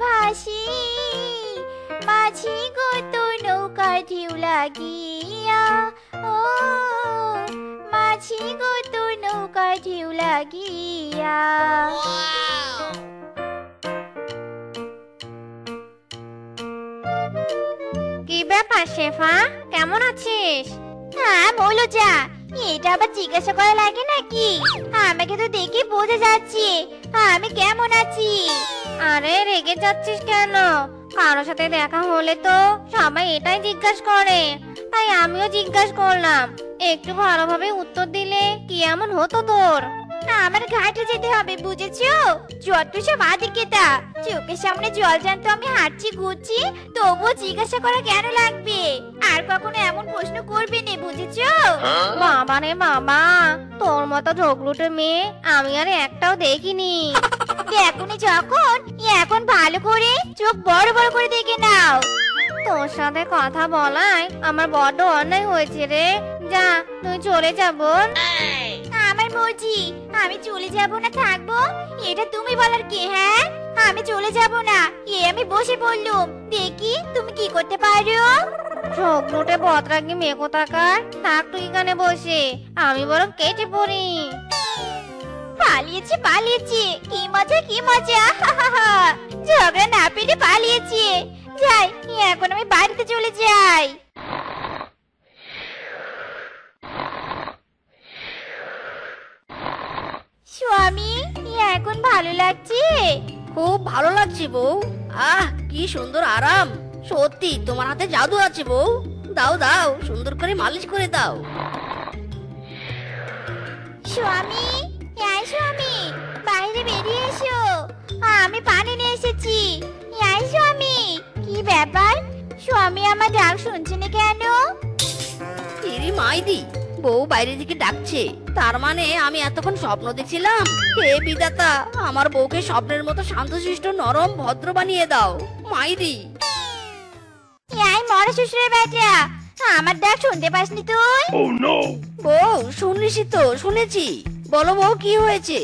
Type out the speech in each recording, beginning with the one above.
ভাসি, মাঝি গো তোর নৌকার ঢেউ লাগিয়া, ও মাঝি গো তোর নৌকার ঢেউ লাগিয়া। কি ব্যাপার শেফা, কেমন আছিস? হ্যাঁ মৌলজা, এটা আবার জিজ্ঞাসা করা লাগে নাকি? আমাকে তো দেখে বোঝা যাচ্ছে আমি কেমন আছি। আরে রেগে যাচ্ছিস কেন? কারোর সাথে দেখা হলে তো সবাই এটাই জিজ্ঞাসা করে, তাই আমিও জিজ্ঞাসা করলাম। একটু ভালোভাবে উত্তর দিলে কি এমন হতো তোর? আমার ঘাটে যেতে হবে, বুঝেছো? যত সব আদিকেতা, চোখের সামনে জল জানতো আমি হাঁটছি ঘুরছি, তবুও জিজ্ঞাসা করা কেন লাগবে? আর কখনো এমন প্রশ্ন করবে না, বুঝেছো? বাবা রে বাবা, তোর মতো ঝগড়ুটে মেয়ে আমি আর একটাও দেখিনি। এখনই যখন, এখন ভালো করে চোখ বড় বড় করে দেখে নাও। তোর সাথে কথা বলায় আমার বড্ড অন্যায় হয়েছে রে। যা তুই চলে যা বোন। আমার মর্জি, আমি চলে যাব না থাকবো এটা তুমি বলার কে? হ্যাঁ, আমি চলে যাব না, আমি বসে পড়লুম, দেখি তুমি কি করতে পারো। ঝগড়ুটে বদরাগি মেয়ে কোথাকার, থাক তুই এখানে বসে, আমি বরং কেটে পড়ি। পালিয়েছে পালিয়েছে, কি মজা কি মজা, ঝগড়া না পেরে পালিয়েছে। যাই, এখন আমি বাড়িতে চলে যাই। স্বামী, এখন ভালো লাগছে? খুব ভালো লাগছে বউ। কি সুন্দর আরাম, সত্যি তোমার হাতে জাদু আছে বউ। দাও দাও, সুন্দর করে মালিশ করে দাও। স্বামী, স্বামী, বাইরে বেরিয়ে এসো, আমি পানি নিয়ে এসেছি। স্বামী, কি ব্যাপার? স্বামী আমার ডাক শুনছে না কেন? ইরি মাইদি, বউ বাইরে থেকে ডাকছে, তার মানে আমি এতক্ষণ স্বপ্ন দেখছিলাম। হে বিধাতা, আমার বউকে স্বপ্নের মতো শান্তশিষ্ট নরম ভদ্র বানিয়ে দাও মাইদি। মরা শ্বশুরের বেটা, আমার ডাক শুনতে পাসনি তুই? বউ শুনলিসই তো? শুনেছি, বলো বউ কি হয়েছে?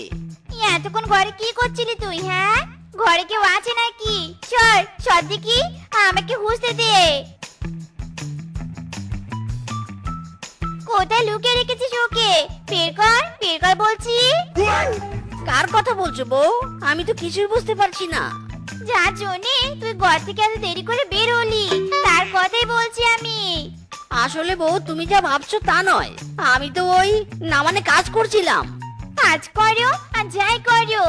এতক্ষণ ঘরে কি করছিলি তুই? হ্যাঁ, ঘরে কেউ আছে নাকি? সর সর দেখি, আমাকে হুঁশতে দে। কোথায় লুকিয়ে রেখেছিস ওকে? বের কর বলছি। কার কথা বলছো বউ? আমি তো কিছুই বুঝতে পারছি না। যার জন্যে তুই ঘর থেকে এত দেরি করে বের হলি, তার কথাই বলছি আমি। আসলে বউ তুমি যা ভাবছো তা নয়, আমি তো ওই না মানে কাজ করছিলাম। কাজ করো আর যাই করো,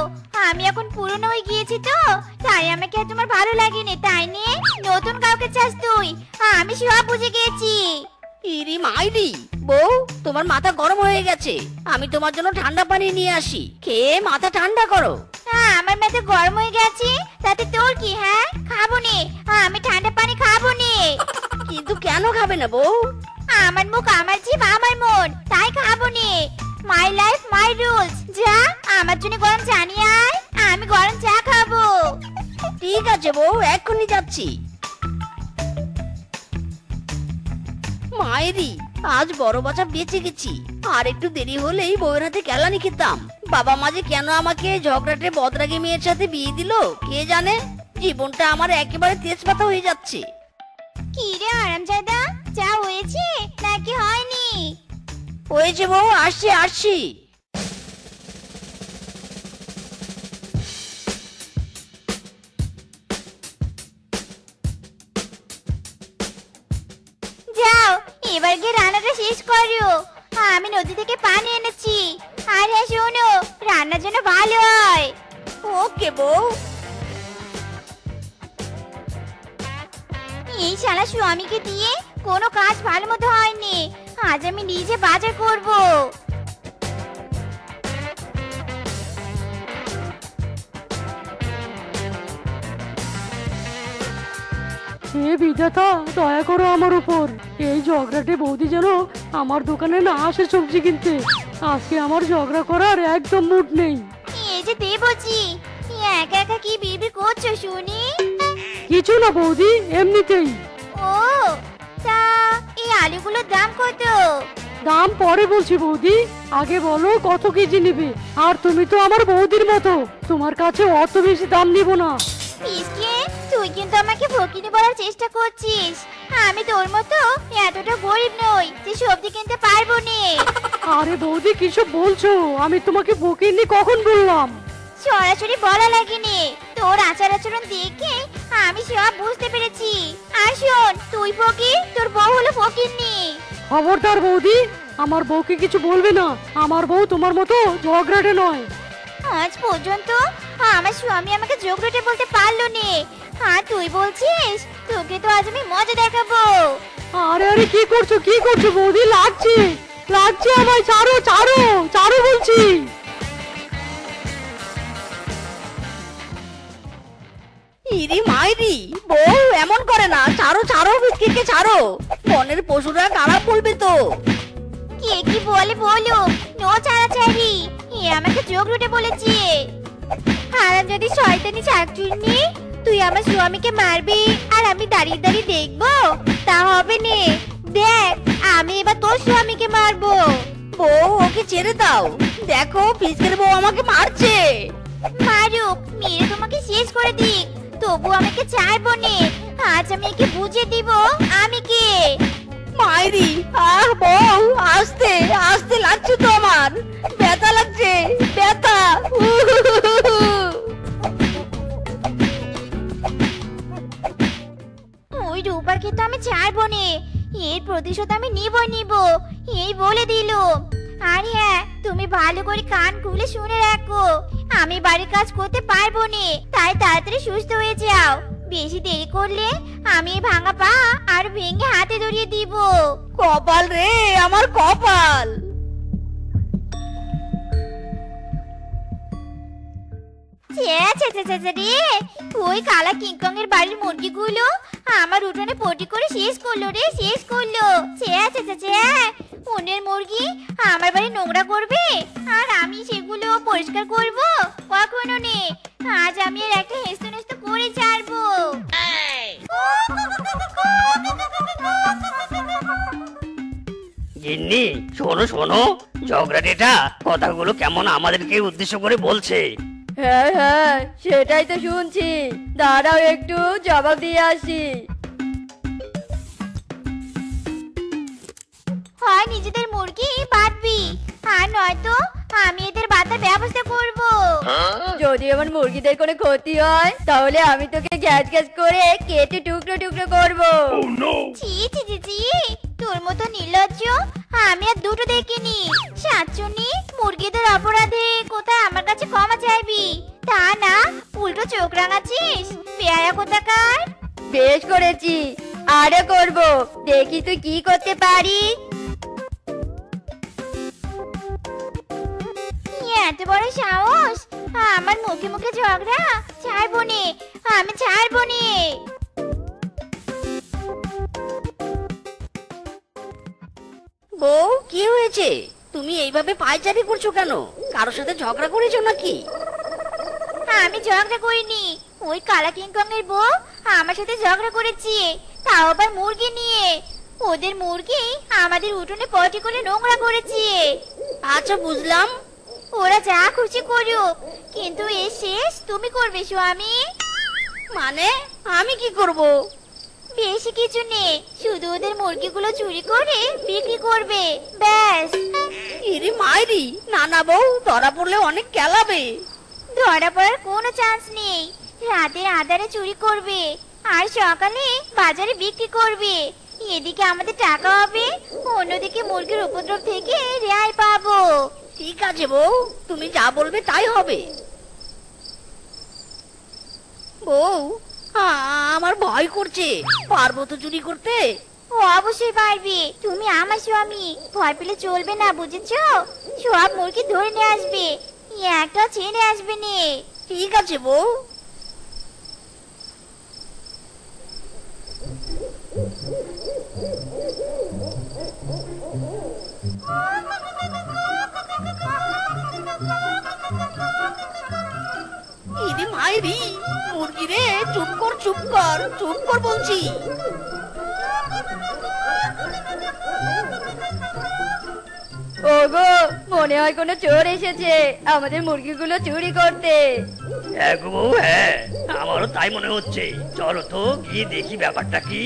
আমি এখন পুরনো হয়ে গিয়েছি তো, তাই আমাকে আর তোমার ভালো লাগেনি, তাই নিয়ে নতুন কাউকে চাস তুই? আমি সব বুঝে গেছি। ইরি মাইরি, বউ তোমার মাথা গরম হয়ে গেছে, আমি তোমার জন্য ঠান্ডা পানি নিয়ে আসি, খেয়ে মাথা ঠান্ডা করো। আমার মাথা গরম হয়ে গেছে, তাতে তোর কি? হ্যাঁ, খাবো নে, আমি ঠান্ডা পানি খাবো নে। কিন্তু কেন খাবে না বউ? আমার মুখ আমার জিভ আমার মন, তাই খাবো নে। My life my rules. যা, আমার জন্য গরম চা নিয়ে আয়, আমি গরম চা খাবো। ঠিক আছে বউ, এক্ষুনি যাচ্ছি। মায়েরি, আজ বড় বাচ্চা বেঁচে গেছি, আর একটু দেরি হলেই বউয়ের হাতে কেলানি খেতাম। বাবা মা যে কেন আমাকে ঝগড়াটে বদরাগী মেয়ের সাথে বিয়ে দিল কে জানে। জীবনটা আমার একেবারে তেজপাতা হয়ে যাচ্ছে। কি রে আরামজাদা, চা হয়েছে নাকি হয়নি? হয়েছে বউ, আসছি আসছি। যাও, এবার গিয়ে রান্নাটা শেষ করো, আমি নদী থেকে পানি এনেছি। আর হ্যাঁ শোনো, রান্নার জন্য ভালো হয়। ওকে বউ। এই শালা স্বামীকে দিয়ে কোনো কাজ ভালো মতো হয়নি, আজ আমি নিজে বাজার করব। হে বিধাতা, দয়া করো আমার উপর, এই ঝগড়াটে বৌদি যেন আমার দোকানে না আসে সবজি কিনতে। আজকে আমার ঝগড়া করার একদম মুড নেই। এই যে দেবজি, একা একা কি বিড়বিড় করছো শুনি? কিছু না বৌদি, এমনিতেই। ও, তা এই আলুগুলোর দাম কত? দাম পরে বলছি বৌদি, আগে বলো কত কেজি নেবে। আর তুমি তো আমার বৌদির মতো, তোমার কাছে অত বেশি দাম নিব না। পিসকে তুই কিন্তু আমাকে ফকিনি বলার চেষ্টা করছিস। আমি তোর মতো এতটা গরিব নই যে সবজি কিনতে পারবো না। আরে বৌদি কিসব বলছো? আমি তোমাকে বকিনি কখন বললাম? সরাসরি বলা লাগেনি, তোর আচার আচরণ দেখে আমি সব বুঝতে পেরেছি। আর শোন, তুই ফকির, তোর বউ হলো ফকিরনি। খবরদার বৌদি, আমার বউকে কিছু বলবে না। আমার বউ তোমার মতো ঝগড়াটে নয়। আজ পর্যন্ত আমার স্বামী আমাকে যোগরটে বলতে পারলো নে, আর তুই বলছিস? তোকে তো আজ আমি মজা দেখাবো। আরে আরে কি করছো বৌদি? লাগছে লাগছে আমায়, ছাড়ো ছাড়ো ছাড়ো বলছি। ইরি মাইরি, বউ এমন করে না। ছাড়ো ছাড়ো বিস্কিটকে ছাড়ো, বনের পশুরা খারাপ বলবে তো। কে কি বলে বলো, নো চাড়াচাড়ি। এ আমাকে যোগরটে বলেছে। হারাম যদি শয়তানি শাকচুন্নি, তুই আমার স্বামীকে মারবি আর আমি দাঁড়িয়ে দাঁড়িয়ে দেখবো? তা হবে নে। দেখ, আমি এবার তোর স্বামীকে মারবো। বউ ওকে ছেড়ে দাও, দেখো পিসকের বউ আমাকে মারছে। মারুক, মেরে তোমাকে শেষ করে দিক, তবু আমাকে চাইবো নে। আজ আমি একে বুঝিয়ে দিব আমি কে। মাইরি, আহ বউ, আস্তে আস্তে লাগছে তো, আমার ব্যথা লাগছে, ব্যথা। ওই রূপাকে তো আমি ছাড়বো নে, এর প্রতিশোধ আমি নিব এই বলে দিল। আর হ্যাঁ, তুমি ভালো করে কান খুলে শুনে রাখো, আমি বাড়ির কাজ করতে পারবো নে, তাই তাড়াতাড়ি সুস্থ হয়ে যাও। বেশি দেরি করলে আমি এই ভাঙা পা আর ভেঙে হাতে ধরিয়ে দিব। কপাল রে, আমার কপাল। রে, ওই কালা কিংকং এর বাড়ির মুরগিগুলো আমার উঠোনে পটি করে শেষ করলো রে, শেষ করলো। অন্যের মুরগি আমার বাড়ি নোংরা করবে আর আমি সেগুলো পরিষ্কার করব? কখনো নে। আজ আমি এর একটা হেস্ত নেস্ত করে ছাড়বো। গিন্নি, শোনো শোনো, ঝগড়াটেটা কথাগুলো কেমন আমাদেরকে উদ্দেশ্য করে বলছে। হ্যাঁ হ্যাঁ, সেটাই তো শুনছি। দাঁড়াও একটু জবাব দিয়ে আসি। হয় নিজেদের মুরগি বাঁধবি, আর নয়তো আমি এদের বাঁধার ব্যবস্থা করব। যদি আমার মুরগিদের কোনো ক্ষতি হয়, তাহলে আমি তোকে গ্যাস গ্যাস করে কেটে টুকরো টুকরো করবো। ছি ছি ছি ছি, তোর মতো নির্লজ্জ আমি আর দুটো দেখিনি। সাতচুনি, মুরগিদের অপরাধে কোথায় আমার কাছে ক্ষমা চাইবি, তা না উল্টো চোখ রাঙাচ্ছিস, বেয়ায়া কোথাকার। বেশ করেছি, আরো করবো, দেখি তুই কি করতে পারিস। এত বড় সাহস, আমার মুখে মুখে ঝগড়া? ছাড়বো নে, আমি ছাড়বো নে। বউ, কি হয়েছে? তুমি এইভাবে পায়চারি করছো কেন? কারোর সাথে ঝগড়া করেছো নাকি? আমি ঝগড়া করিনি, ওই কালা কিংকং এর বউ আমার সাথে ঝগড়া করেছে, তাও আবার মুরগি নিয়ে। ওদের মুরগি আমাদের উঠোনে পটি করে নোংরা করেছে। আচ্ছা বুঝলাম। ওরা যা খুশি করুক, কিন্তু এর শেষ তুমি করবে স্বামী। মানে আমি কি করব? বেশি কিছু নেই, শুধু ওদের মুরগিগুলো চুরি করে বিক্রি করবে, ব্যাস। ইরে মাইরি, না না বউ, ধরা পড়লে অনেক কেলাবে। ধরা পড়ার কোনো চান্স নেই। রাতের আধারে চুরি করবে আর সকালে বাজারে বিক্রি করবে। এদিকে আমাদের টাকা হবে, অন্যদিকে মুরগির উপদ্রব থেকে রেহাই পাবো। ঠিক আছে বউ, তুমি যা বলবে তাই হবে। বউ, আমার ভয় করছে, পারবো তো চুরি করতে? ও অবশ্যই পারবে, তুমি আমার স্বামী, ভয় পেলে চলবে না, বুঝেছো? সব মুরগি ধরে নিয়ে আসবে, একটা ছেড়ে আসবে নে। ঠিক আছে বউ। ইদি মাইরি, মুরগি রে, চুপ কর চুপ কর চুপ কর বলছি। ওগো, মনে হয় কোনো চোর এসেছে আমাদের মুরগিগুলো চুরি করতে। হ্যাঁ গো বউ, হ্যাঁ আমারও তাই মনে হচ্ছে। চলো তো গিয়ে দেখি ব্যাপারটা কি।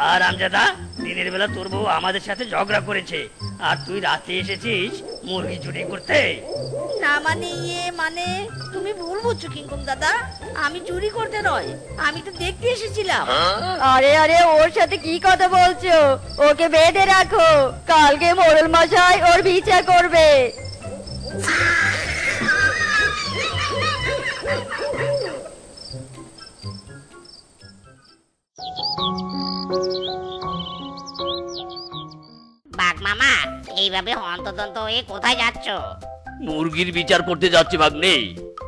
আর আমজাদা, দিনের বেলা তোর বউ আমাদের সাথে ঝগড়া করেছে, আর তুই রাতে এসেছিস মুরগি চুরি করতে। না মানে মানে তুমি ভুল বুঝছো কিংকং দাদা, আমি চুরি করতে নয়, আমি তো দেখতে এসেছিলাম। আরে আরে, ওর সাথে কি কথা বলছো? ওকে বেঁধে রাখো, কালকে মোড়ল মশাই ওর বিচার করবে। বাঘ মামা, এইভাবে হন্তদন্ত হয়ে কোথায় যাচ্ছ? মুরগির বিচার করতে যাচ্ছি ভাগ্নে।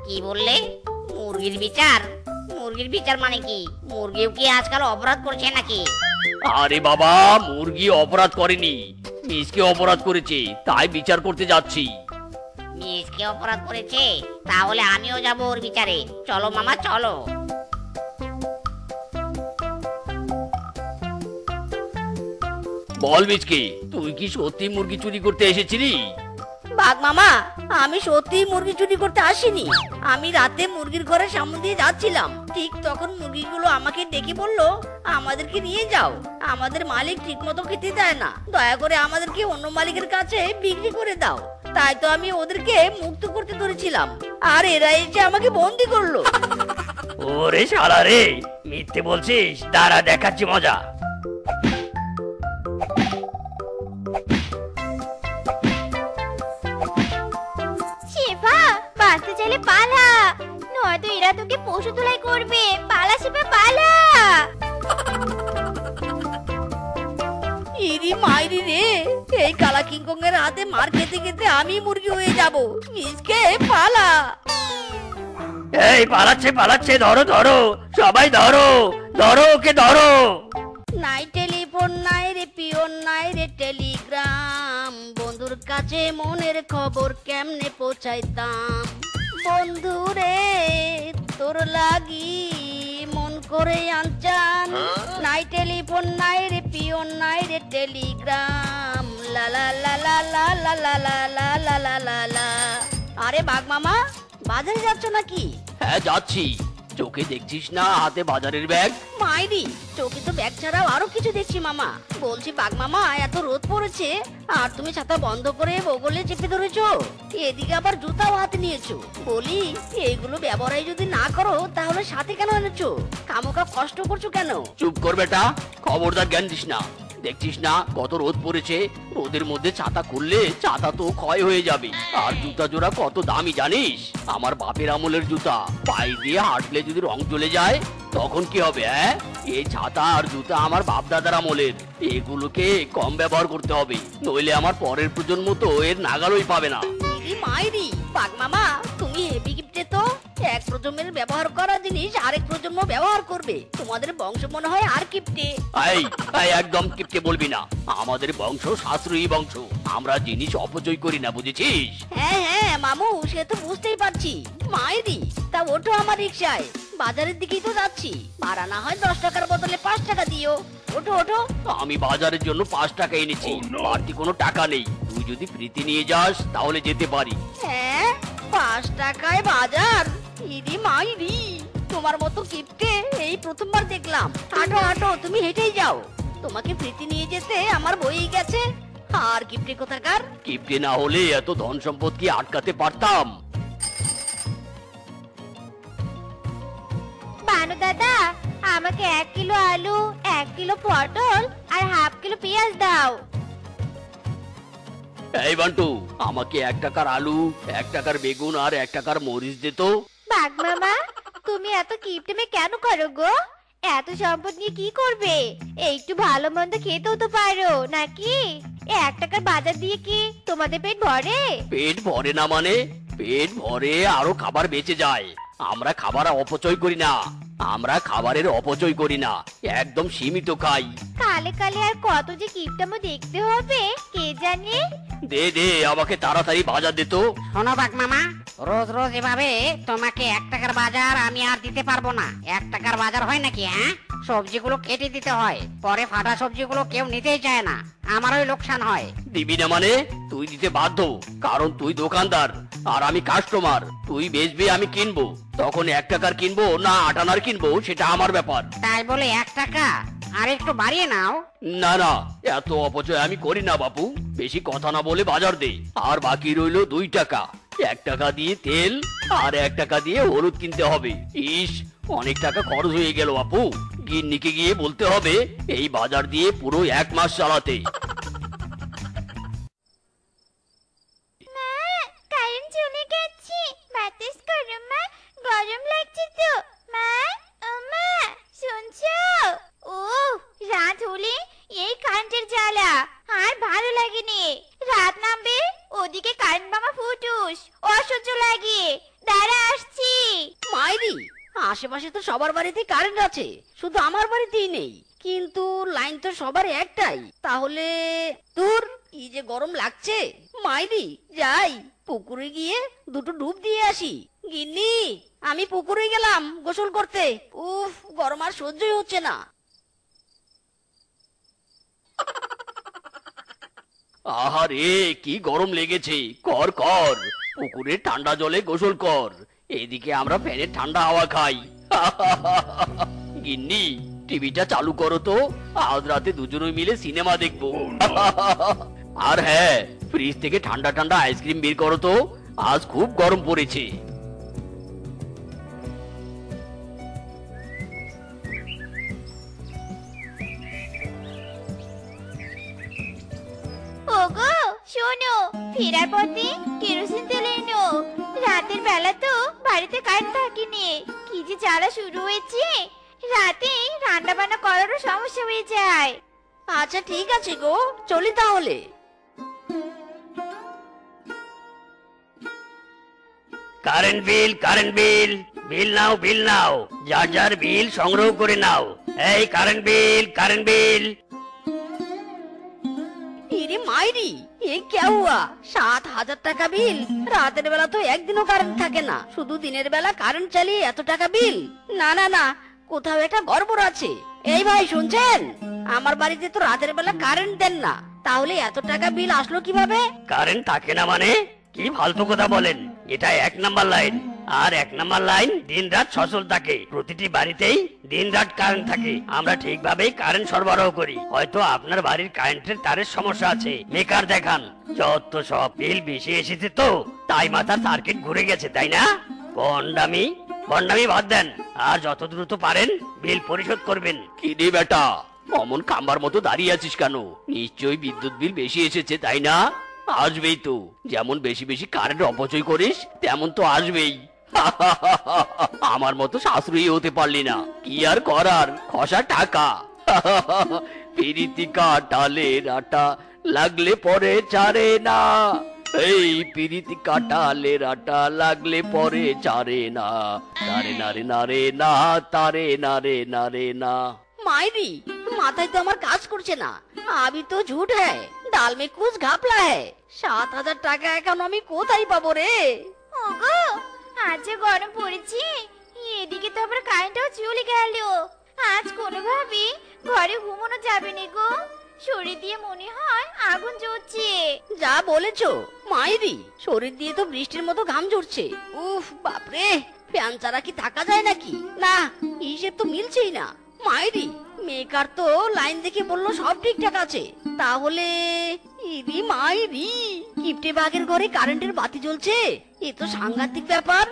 কি বললে? মুরগির বিচার? মুরগির বিচার মানে কি? মুরগিও কি আজকাল অপরাধ করছে নাকি? আরে বাবা, মুরগি অপরাধ করেনি, মিসকে অপরাধ করেছে, তাই বিচার করতে যাচ্ছি। মিসকে অপরাধ করেছে? তাহলে আমিও যাব ওর বিচারে। চলো মামা, চলো। বল মিসকে, তুই কি সত্যি মুরগি চুরি করতে এসেছিলি? বাঘ মামা, আমি সত্যি মুরগি চুরি করতে আসিনি। আমি রাতে মুরগির ঘরের সামনে দিয়ে যাচ্ছিলাম, ঠিক তখন মুরগিগুলো আমাকে ডেকে বলল, আমাদেরকে নিয়ে যাও, আমাদের মালিক ঠিক মতো খেতে দেয় না, দয়া করে আমাদেরকে অন্য মালিকের কাছে বিক্রি করে দাও। তাই তো আমি ওদেরকে মুক্ত করতে ধরেছিলাম, আর এরা এসে আমাকে বন্দি করলো। ওরে শালা রে, মিথ্যে বলছিস? দাঁড়া, দেখাচ্ছি মজা। শেফা, বাঁচতে চাইলে পালা, নয়তো এরা তোকে পশু তোলাই করবে। পালা শেফা, পালা। ইরি মাইরি রে, এই কালা কিংকং এর হাতে মার খেতে খেতে আমি মুরগি হয়ে যাব। মিসকে পালা। এই পালাচ্ছে পালাচ্ছে, ধরো ধরো, সবাই ধরো, ধরো ওকে ধরো। নাই টেলিফোন নাই রে পিওন নাই রে টেলিগ্রাম, বন্ধুর কাছে মনের খবর কেমনে পৌঁছাইতাম। বন্ধু রে, তোর লাগি মন করে আনচান, নাই টেলিফোন নাই রে পিওন নাই রে টেলিগ্রাম, লা লা লা লা লা লা লা লা লা লা লা লা লা। আরে বাঘ মামা, বাজারে যাচ্ছ নাকি? হ্যাঁ যাচ্ছি। চোখে দেখছিস না হাতে বাজারের ব্যাগ? মাইরি, চোখে তো ব্যাগ ছাড়াও আরো কিছু দেখছি মামা। বলছি বাঘ মামা, এত রোদ পড়েছে আর তুমি ছাতা বন্ধ করে বগলে চেপে ধরেছো, এদিকে আবার জুতাও হাতে নিয়েছো। বলি, এইগুলো ব্যবহার যদি না করো তাহলে সাথে কেন এনেছো? কামোকা কষ্ট করছো কেন? চুপ কর বেটা, খবরদার জ্ঞান দিস না। দেখছিস না কত রোদ পড়েছে, রোদের মধ্যে ছাতা খুললে ছাতা তো ক্ষয় হয়ে যাবে। আর জুতা জোড়া কত দামি জানিস? আমার বাপের আমলের জুতা, পায়ে দিয়ে হাঁটলে যদি রং চলে যায় তখন কি হবে? হ্যাঁ, এই ছাতা আর জুতা আমার বাপ দাদার আমলের, এগুলোকে কম ব্যবহার করতে হবে, নইলে আমার পরের প্রজন্ম তো এর নাগালই পাবে না। ইরি মাইরি, বাঘ মামা তুমি হেভি গিফটে তো। এক প্রজন্মের ব্যবহার করা জিনিস আরেক প্রজন্ম ব্যবহার করবে, তোমাদের বংশ মনে হয় আর কিপটে। এই এই, একদম কিপটে বলবি না, আমাদের বংশ সাশ্রয়ী বংশ, আমরা জিনিস অপচয় করি না, বুঝেছিস? হ্যাঁ হ্যাঁ মামু, সে তো বুঝতেই পারছি। মাইরি, তা ওঠো আমার রিক্সায়, বাজারের দিকেই তো যাচ্ছি, ভাড়া না হয় 10 টাকার বদলে 5 টাকা দিও। ওঠো ওঠো। আমি বাজারের জন্য 5 টাকা এনেছি, বাড়তি কোনো টাকা নেই, তুই যদি ফ্রিতে নিয়ে যাস তাহলে যেতে পারি। হ্যাঁ, 5 টাকায় বাজার? ইরি মাইরি, তোমার মতো কিপটে এই প্রথমবার দেখলাম। হাঁটো হাঁটো, তুমি হেঁটেই যাও, তোমাকে ফ্রিতে নিয়ে যেতে আমার বই গেছে। আর কিপটে কোথাকার। কিপটে না হলে এত ধন সম্পদ কি আটকাতে পারতাম? বানু দাদা, আমাকে 1 কিলো আলু, 1 কিলো পটল আর হাফ কিলো পেঁয়াজ দাও। এই বান্টু, আমাকে 1 টাকার আলু, 1 টাকার বেগুন আর 1 টাকার মরিচ দে তো। বাঘ মামা, তুমি এত কিপটেমে কেন করো গো? এত সম্পদ নিয়ে কি করবে? একটু ভালো মন্দ খেতেও তো পারো নাকি? 1 টাকার বাজার দিয়ে কি তোমাদের পেট ভরে? পেট ভরে না মানে? পেট ভরে, আরো খাবার বেঁচে যায়। আমরা খাবার অপচয় করি না, আমরা খাবারের অপচয় করি না, একদম সীমিত খাই। কালে কালে আর কত যে কিপটামো দেখতে হবে কে জানে। দে দে আমাকে তাড়াতাড়ি বাজার দে তো। শোনো বাঘ মামা, রোজ রোজ এভাবে তোমাকে 1 টাকার বাজার আমি আর দিতে পারবো না। 1 টাকার বাজার হয় নাকি? হ্যাঁ, সবজিগুলো কেটে দিতে হয়, পরে ফাটা সবজিগুলো কেউ নিতেই চায় না, আমারই লোকসান হয়। দিবি না মানে? তুই দিতে বাধ্য, কারণ তুই দোকানদার আর আমি কাস্টমার। তুই বেচবি, আমি কিনবো, তখন 1 টাকার কিনবো না 8 আনার কিনবো সেটা আমার ব্যাপার। তাই বলে 1 টাকা আর একটু বাড়িয়ে নাও। না না, এত অপচয় আমি করি না বাপু। বেশি কথা না বলে বাজার দে। আর বাকি রইলো 2 টাকা। 1 টাকা দিয়ে তেল আর 1 টাকা দিয়ে হলুদ কিনতে হবে। ইস, অনেক টাকা খরচ হয়ে গেল বাপু। গিন্নিকে গিয়ে বলতে হবে এই বাজার দিয়ে পুরো 1 মাস চালাতে। মা, কারেন্ট চলে গেছে, বাতাস করো মা, গরম লাগছে তো। মা, ও মা, শুনছো? ও, রাত হলে এই কারেন্টের জ্বালা আর ভালো লাগেনি। রাত নামবে ওদিকে কারেন্ট মামা ফুটুস, অসহ্য লাগে। দাঁড়া আসছি। মাইরি, আশেপাশে তো সবার বাড়িতে কারেন্ট আছে, শুধু আমার বাড়িতেই নেই। কিন্তু লাইন তো সবার একটাই, তাহলে দূর কি যে গরম লাগছে। মাইরি, যাই পুকুরে গিয়ে 2টো ডুব দিয়ে আসি। গিন্নি, আমি পুকুরে গেলাম গোসল করতে। উফ, গরম আর সহ্যই হচ্ছে না। আহারে কি গরম লেগেছে, কর কর, পুকুরে ঠান্ডা জলে গোসল কর, এদিকে আমরা ফ্যানের ঠান্ডা হাওয়া খাই। গিন্নি, টিভিটা চালু করো তো, আজ রাতে দুজনে মিলে সিনেমা দেখবো। আর হ্যাঁ, ফ্রিজ থেকে ঠান্ডা ঠান্ডা আইসক্রিম বের করো তো, আজ খুব গরম পড়েছে। ওগো শোনো, ফেরার পথে কেরোসিন তেল এনো। রাতের বেলা তো বাড়িতে কারেন্ট থাকেনি, কি যে জ্বালা শুরু হয়েছে। রাতে রান্না বান্না করারও সমস্যা হয়ে যায়। আচ্ছা ঠিক আছে গো, চলি তাহলে। কারেন্ট বিল, কারেন্ট বিল, বিল নাও, বিল নাও, যার যার বিল সংগ্রহ করে নাও। এই কারেন্ট বিল, কারেন্ট বিল। ইরে মাইরি, এ কে হুয়া? 7,000 টাকা বিল। রাতের বেলা তো একদিনও কারেন্ট থাকে না, শুধু দিনের বেলা কারেন্ট চালিয়ে এত টাকা বিল। না না না, কোথাও একটা গড়বড় আছে। এই ভাই শুনছেন, আমার বাড়িতে তো রাতের বেলা কারেন্ট দেন না, তাহলে এত টাকা বিল আসলো কিভাবে? কারেন্ট থাকে না মানে? কি ফালতু কথা বলেন? এটা 1 নাম্বার লাইন, আর 1 নাম্বার লাইন দিন রাত সচল থাকে। প্রতিটি বাড়িতেই দিন রাত কারেন্ট থাকে। আমরা ঠিকভাবেই কারেন্ট সরবরাহ করি। হয়তো আপনার বাড়ির কারেন্টের তারের সমস্যা আছে, মেকার দেখান। যত সব বিল বেশি এসেছে তো, তাই মাথার সার্কিট ঘুরে গেছে, তাই না? বন্ডামি বন্ডামি বাদ দেন, আর যত দ্রুত পারেন বিল পরিশোধ করবেন। কি রে বেটা, অমন কাম্বার মতো দাঁড়িয়ে আছিস কেন? নিশ্চয়ই বিদ্যুৎ বিল বেশি এসেছে, তাই না? আসবেই তো, যেমন বেশি বেশি কারেন্ট অপচয় করিস তেমন তো আসবেই। আমার মতো সাশ্রয়ী হতে পারলি না, কি আর করার, খসা টাকা। পিরিতি কাটালের আটা লাগলে পরে ছাড়ে না। এই পিরিতি কাটালের আটা লাগলে পরে ছাড়ে না। নারে নারে নারে না, তারে নারে নারে না। मायरी माথায় তো আমার কাজ করছে না। আমি তো ঝুট হ্যাঁ, ডাল মে কুছ ঘাপলা হ্যাঁ। 7,000 টাকা এখন আমি কোথায় পাবো রে? ওগো আজ যে গরম পড়েছে, এদিকে তো আবার কারেন্টও চলে গেল। আজ কোনোভাবে ঘরে ঘুমানো যাবে না গো, শরীর দিয়ে মনে হয় আগুন জ্বলছে। যা বলেছো মাইরি, শরীর দিয়ে তো বৃষ্টির মতো ঘাম ঝরছে। উফ বাপরে, ফ্যান ছাড়া কি থাকা যায় নাকি? না, হিসেব তো মিলছেই না। মাইরি মেকার তো লাইন দেখে বললো সব ঠিকঠাক আছে, তাহলে ইদি মাইরি কিপটে বাঘের ঘরে কারেন্টের বাতি জ্বলছে। এ তো সাংঘাতিক ব্যাপার।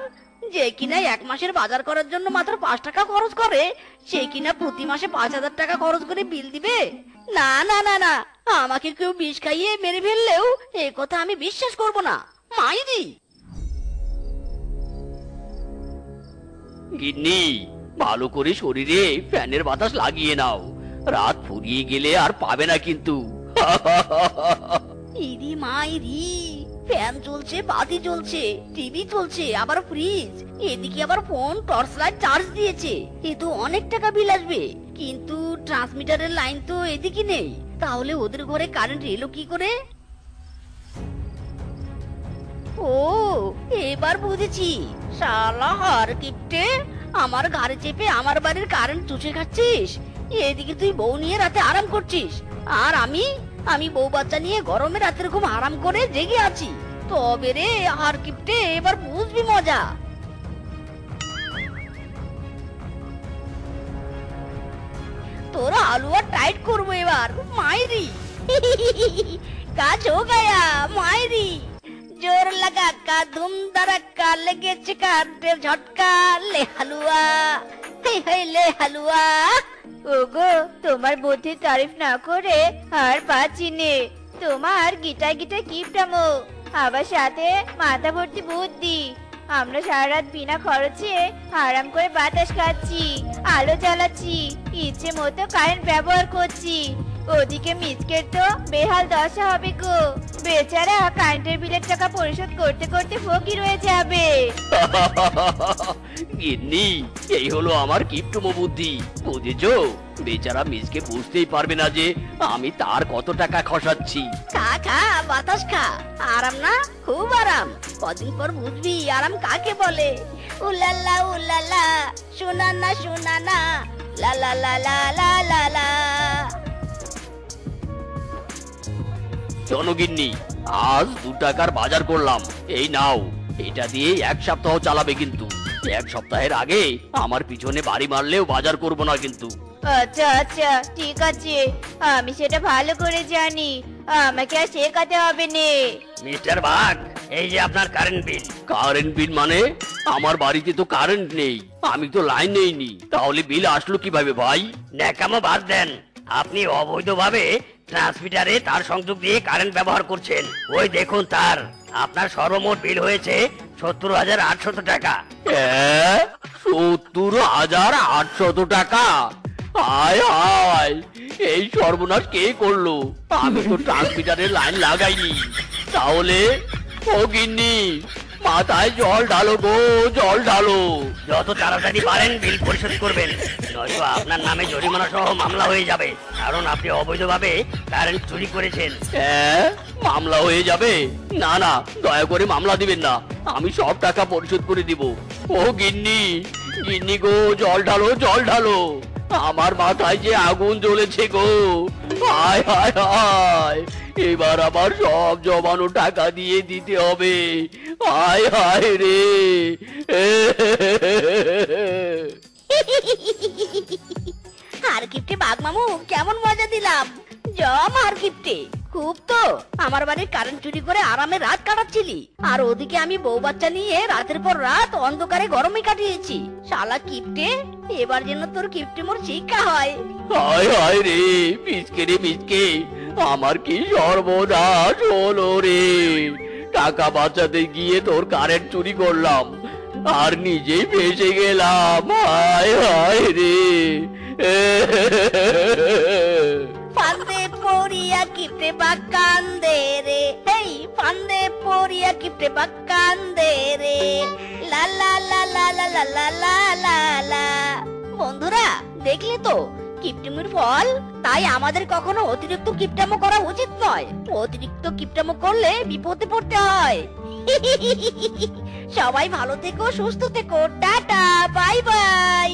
যে কিনা 1 মাসের বাজার করার জন্য মাত্র 5 টাকা খরচ করে, সে কিনা প্রতি মাসে 5,000 টাকা খরচ করে বিল দিবে। না না না না, আমাকে কেউ বিষ খাইয়ে মেরে ফেললেও এ কথা আমি বিশ্বাস করব না। মাইরি গিন্নি, ভালো করে শরীরে ফ্যানের বাতাস লাগিয়ে নাও, রাত ফুরিয়ে গেলে আর পাবে না কিন্তু। ইদি মাইরি, ফ্যান চলছে, বাতি চলছে, টিভি চলছে, আবার ফ্রিজ, এদিকে আবার ফোন টর্চ লাইট চার্জ দিয়েছে। এ তো অনেক টাকা বিল আসবে। কিন্তু ট্রান্সমিটারের লাইন তো এদিকে নেই, তাহলে ওদের ঘরে কারেন্ট এলো কি করে? ও, এবার বুঝেছি। শালা হার কিপটে, আমার ঘাড়ে চেপে আমার বাড়ির কারেন্ট চুষে খাচ্ছিস। এদিকে তুই বউ নিয়ে রাতে আরাম করছিস, আর আমি বউ বাচ্চা নিয়ে গরমে রাতের ঘুম আরাম করে জেগে আছি। তবে রে হার কিপটে, এবার বুঝবি মজা। তোরা হালুয়া টাইট করবো এবার, मायरी কাজ হো গয়া मायरी। जोर लगा का धूम धड़का लगे चिकाटे झटका ले हलुआ ले हलुआ। ওগো, তোমার বুদ্ধির তারিফ না করে আর পাচ্ছি নে। তোমার গিটার গিটার কিপটামো, আবার সাথে মাথা ভর্তি বুদ্ধি। আমরা সারা রাত বিনা খরচে আরাম করে বাতাস খাচ্ছি, আলো জ্বালাচ্ছি, ইচ্ছে মতো কারেন্ট ব্যবহার করছি। ওদিকে মিচকের তো বেহাল দশা হবে গো, বেচারা কারেন্টের বিলের টাকা পরিশোধ করতে করতে ফকির হয়ে যাবে। গিন্নি, এই হলো আমার কিপটুমো বুদ্ধি, বুঝেছো? বেচারা মিসকে বুঝতেই পারবে না যে আমি তার কত টাকা খসাচ্ছি। খা খা বাতাস খা, আরাম না, খুব আরাম। কদিন পর বুঝবি আরাম কাকে বলে। উলালা শোনা না লা লা লা লা লা লা লা। চলো গিন্নি, আজ 2 টাকার বাজার করলাম, এই নাও। এটা দিয়ে 1 সপ্তাহ চালাবে, কিন্তু 1 সপ্তাহের আগে আমার পিছনে বাড়ি মারলেও বাজার করব না কিন্তু। আচ্ছা আচ্ছা, ঠিক আছে, আমি সেটা ভালো করে জানি, আমাকে আর শেখাতে হবে নে। মিস্টার বাঘ, এই যে আপনার কারেন্ট বিল। কারেন্ট বিল মানে? আমার বাড়িতে তো কারেন্ট নেই, আমি তো লাইন নেইনি, তাহলে বিল আসলো কিভাবে ভাই? ন্যাকামো বাদ দেন, আপনি অবৈধভাবে ট্রান্সমিটারে তার সংযোগ দিয়ে কারেন্ট ব্যবহার করছেন। ওই দেখুন তার, আপনার সর্বমোট বিল হয়েছে 70,800 টাকা। 70,800 টাকা? হায় হায়, এই সর্বনাশ কে করলো? আমি তো ট্রান্সমিটারের লাইন লাগাইনি। তাহলে ও গিন্নি, মাথায় জল ঢালো গো, জল ঢালো। যত তাড়াতাড়ি পারেন বিল পরিশোধ করবেন, নয়তো আপনার নামে জরিমানা সহ মামলা হয়ে যাবে, কারণ আপনি অবৈধভাবে কারেন্ট চুরি করেছেন। মামলা হয়ে যাবে? না না, দয়া করে মামলা দিবেন না, আমি সব টাকা পরিশোধ করে দিব। ও গিন্নি, গিন্নি গো, জল ঢালো, জল ঢালো। আমার মাথায় যে আগুন জ্বলেছে গো, হায় হায় হায়, এবার আবার সব জমানো টাকা দিয়ে দিতে হবে। হায় হায় রে। আর কিপটে বাঘ মামু, কেমন মজা দিলাম। জম আর কিপটে, খুব তো আমার বাড়ির কারেন্ট চুরি করে আরামে রাত কাটাচ্ছিলি, আর ওদিকে আমি বউ বাচ্চা নিয়ে রাতের পর রাত অন্ধকারে গরমে কাটিয়েছি। শালা কিপটে, এবার যেন তোর কিপটে মোর শিক্ষা হয়। হায় হায় রে, মিসকে রে মিসকে, আমার কি সর্বনাশ হলো রে। টাকা বাঁচাতে গিয়ে তোর কারেন্ট চুরি করলাম, আর নিজেই ফেসে গেলাম। হায় হায় রে। ফান্দে পড়িয়া কিপটে বাঘ কান্দে রে, এই ফান্দে পড়িয়া কিপটে বাঘ কান্দে রে, লা লা লা লা লা লা লা লা লা লা। বন্ধুরা, দেখলে তো কিপটেমির ফল। তাই আমাদের কখনো অতিরিক্ত কিপটামো করা উচিত নয়। অতিরিক্ত কিপটামো করলে বিপদে পড়তে হয়। সবাই ভালো থেকো, সুস্থ থেকো, টাটা, বাই বাই।